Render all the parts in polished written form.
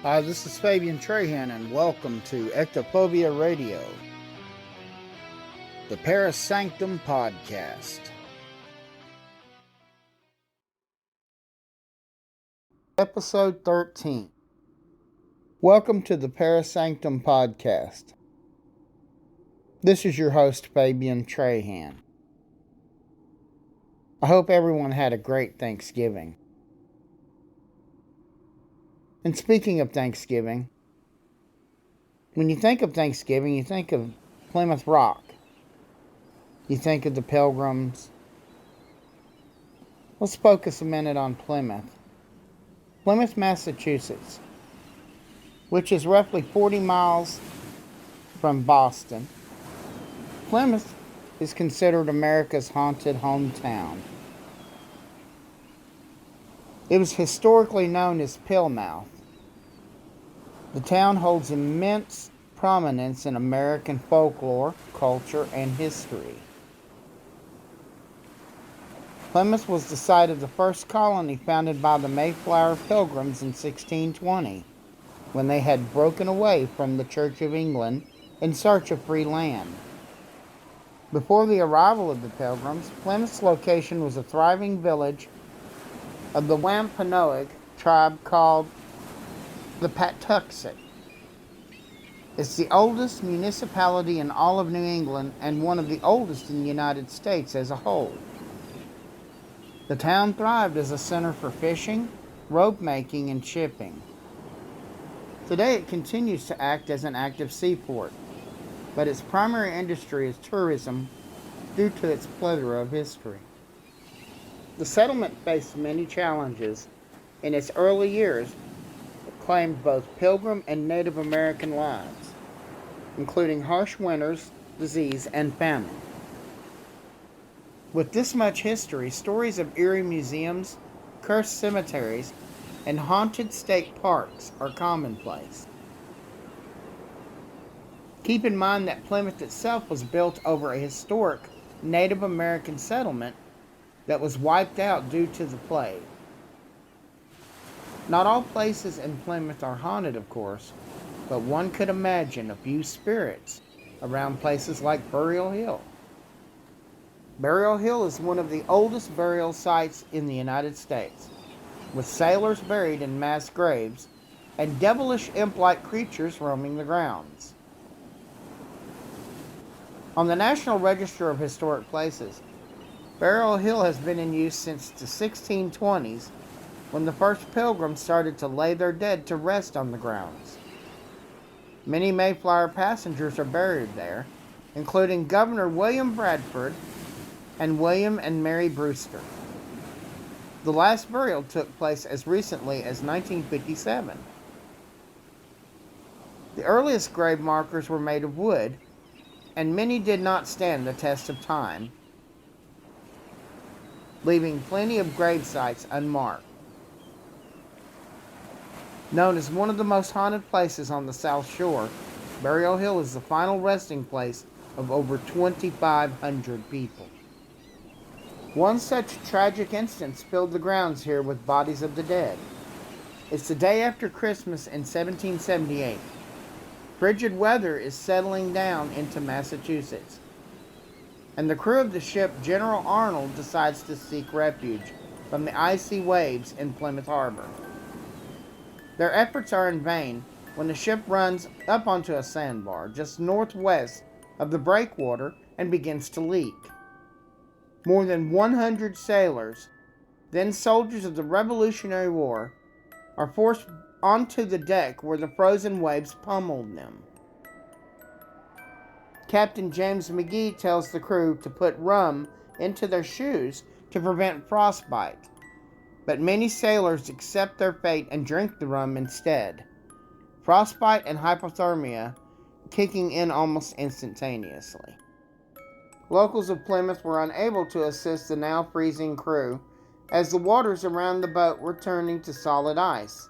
Hi, this is Fabian Trahan, and welcome to Ectophobia Radio, the Paris Sanctum Podcast. Episode 13. Welcome to the Paris Sanctum Podcast. This is your host, Fabian Trahan. I hope everyone had a great Thanksgiving. And speaking of Thanksgiving, when you think of Thanksgiving, you think of Plymouth Rock. You think of the Pilgrims. Let's focus a minute on Plymouth. Plymouth, Massachusetts, which is roughly 40 miles from Boston. Plymouth is considered America's haunted hometown. It was historically known as Plymouth. The town holds immense prominence in American folklore, culture, and history. Plymouth was the site of the first colony founded by the Mayflower Pilgrims in 1620, when they had broken away from the Church of England in search of free land. Before the arrival of the Pilgrims, Plymouth's location was a thriving village of the Wampanoag tribe called the Patuxet. It's the oldest municipality in all of New England and one of the oldest in the United States as a whole. The town thrived as a center for fishing, rope making, and shipping. Today it continues to act as an active seaport, but its primary industry is tourism due to its plethora of history. The settlement faced many challenges in its early years. It claimed both Pilgrim and Native American lives, including harsh winters, disease, and famine. With this much history, stories of eerie museums, cursed cemeteries, and haunted state parks are commonplace. Keep in mind that Plymouth itself was built over a historic Native American settlement that was wiped out due to the plague. Not all places in Plymouth are haunted, of course, but one could imagine a few spirits around places like Burial Hill. Burial Hill is one of the oldest burial sites in the United States, with sailors buried in mass graves and devilish imp-like creatures roaming the grounds. On the National Register of Historic Places, Burial Hill has been in use since the 1620s, when the first pilgrims started to lay their dead to rest on the grounds. Many Mayflower passengers are buried there, including Governor William Bradford and William and Mary Brewster. The last burial took place as recently as 1957. The earliest grave markers were made of wood, and many did not stand the test of time, leaving plenty of grave sites unmarked. Known as one of the most haunted places on the South Shore, Burial Hill is the final resting place of over 2,500 people. One such tragic instance filled the grounds here with bodies of the dead. It's the day after Christmas in 1778. Frigid weather is settling down into Massachusetts, and the crew of the ship General Arnold decides to seek refuge from the icy waves in Plymouth Harbor. Their efforts are in vain when the ship runs up onto a sandbar just northwest of the breakwater and begins to leak. More than 100 sailors, then soldiers of the Revolutionary War, are forced onto the deck where the frozen waves pummeled them. Captain James McGee tells the crew to put rum into their shoes to prevent frostbite, but many sailors accept their fate and drink the rum instead. Frostbite and hypothermia kicking in almost instantaneously. Locals of Plymouth were unable to assist the now freezing crew, as the waters around the boat were turning to solid ice.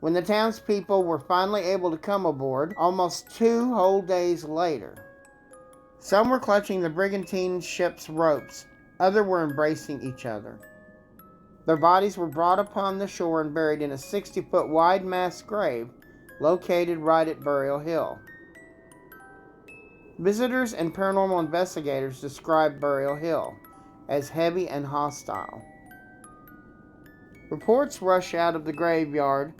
When the townspeople were finally able to come aboard, almost 2 whole days later. Some were clutching the brigantine ship's ropes, others were embracing each other. Their bodies were brought upon the shore and buried in a 60-foot wide mass grave located right at Burial Hill. Visitors and paranormal investigators describe Burial Hill as heavy and hostile. Reports rush out of the graveyard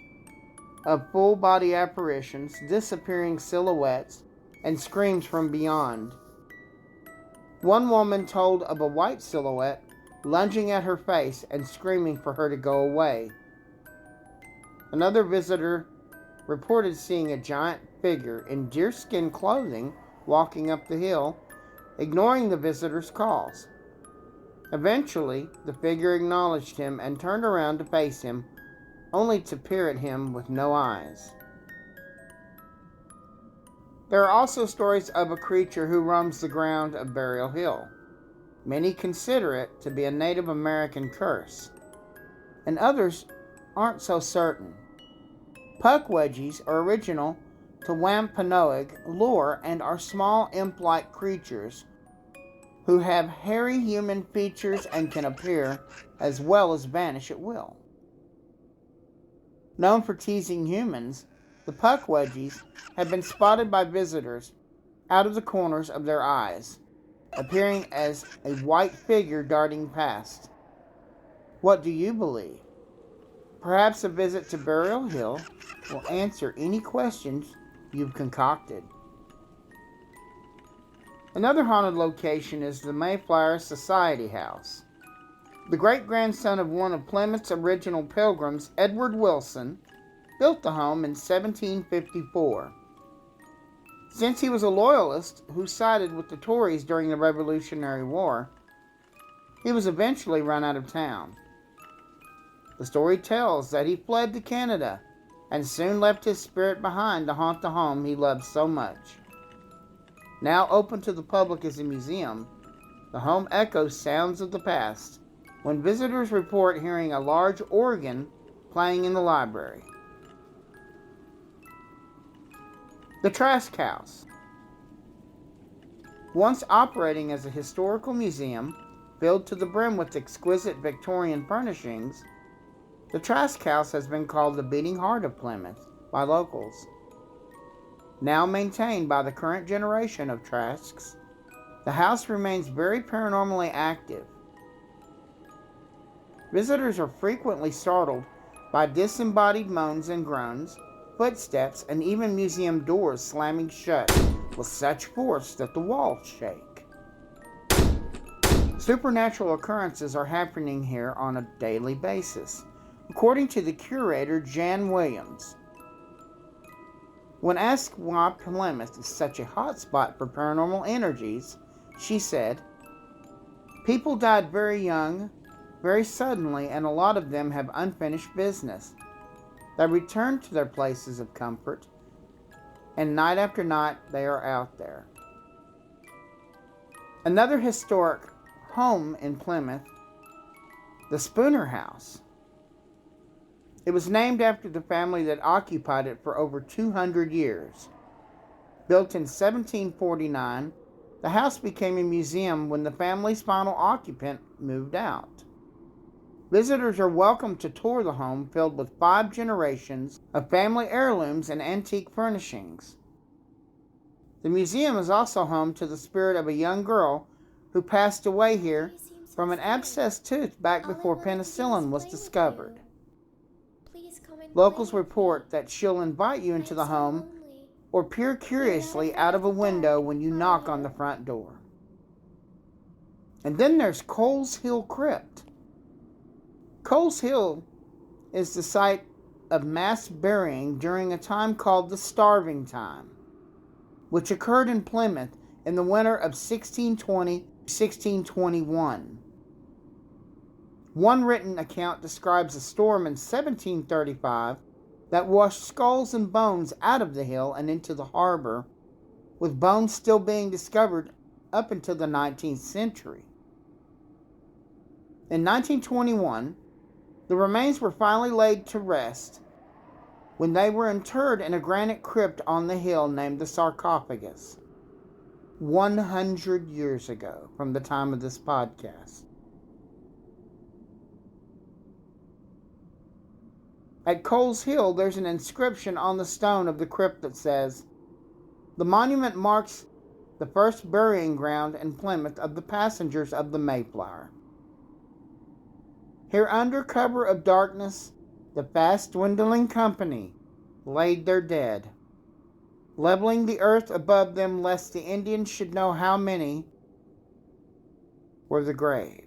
of full-body apparitions, disappearing silhouettes, and screams from beyond. One woman told of a white silhouette lunging at her face and screaming for her to go away. Another visitor reported seeing a giant figure in deerskin clothing walking up the hill, ignoring the visitor's calls. Eventually, the figure acknowledged him and turned around to face him, only to peer at him with no eyes. There are also stories of a creature who roams the ground of Burial Hill. Many consider it to be a Native American curse, and others aren't so certain. Puckwudgies are original to Wampanoag lore and are small imp-like creatures who have hairy human features and can appear as well as vanish at will. Known for teasing humans, the Puckwudgies have been spotted by visitors out of the corners of their eyes, appearing as a white figure darting past. What do you believe? Perhaps a visit to Burial Hill will answer any questions you've concocted. Another haunted location is the Mayflower Society House. The great-grandson of one of Plymouth's original pilgrims, Edward Wilson, built the home in 1754. Since he was a loyalist who sided with the Tories during the Revolutionary War, he was eventually run out of town. The story tells that he fled to Canada and soon left his spirit behind to haunt the home he loved so much. Now open to the public as a museum, the home echoes sounds of the past when visitors report hearing a large organ playing in the library. The Trask House. Once operating as a historical museum filled to the brim with exquisite Victorian furnishings, the Trask House has been called the beating heart of Plymouth by locals. Now maintained by the current generation of Trasks, the house remains very paranormally active. Visitors are frequently startled by disembodied moans and groans, footsteps, and even museum doors slamming shut with such force that the walls shake. Supernatural occurrences are happening here on a daily basis, according to the curator Jan Williams. When asked why Plymouth is such a hotspot for paranormal energies, she said, "People died very young, very suddenly, and a lot of them have unfinished business. They return to their places of comfort, and night after night they are out there." Another historic home in Plymouth, the Spooner House. It was named after the family that occupied it for over 200 years. Built in 1749, the house became a museum when the family's final occupant moved out. Visitors are welcome to tour the home filled with 5 generations of family heirlooms and antique furnishings. The museum is also home to the spirit of a young girl who passed away here from an abscessed tooth back before penicillin was discovered. Locals report that she'll invite you into the home or peer curiously out of a window when you knock on the front door. And then there's Coles Hill Crypt. Coles Hill is the site of mass burying during a time called the Starving Time, which occurred in Plymouth in the winter of 1620-1621. One written account describes a storm in 1735 that washed skulls and bones out of the hill and into the harbor, with bones still being discovered up until the 19th century. In 1921, the remains were finally laid to rest when they were interred in a granite crypt on the hill named the Sarcophagus, 100 years ago from the time of this podcast. At Coles Hill, there's an inscription on the stone of the crypt that says, "The monument marks the first burying ground in Plymouth of the passengers of the Mayflower. Here, under cover of darkness, the fast dwindling company laid their dead, leveling the earth above them lest the Indians should know how many were the graves."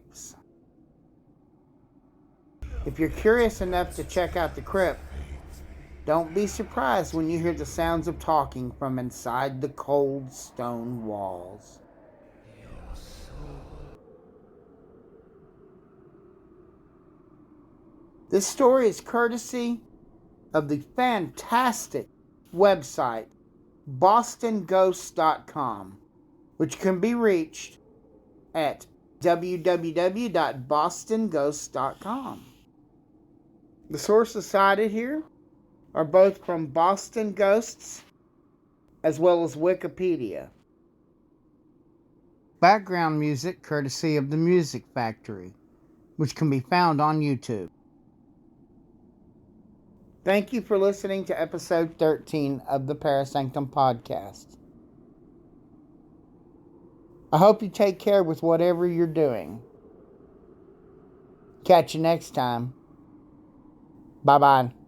If you're curious enough to check out the crypt, don't be surprised when you hear the sounds of talking from inside the cold stone walls. This story is courtesy of the fantastic website bostonghosts.com, which can be reached at www.bostonghosts.com. The sources cited here are both from Boston Ghosts as well as Wikipedia. Background music courtesy of the Music Factory, which can be found on YouTube. Thank you for listening to episode 13 of the Parasanctum Podcast. I hope you take care with whatever you're doing. Catch you next time. Bye-bye.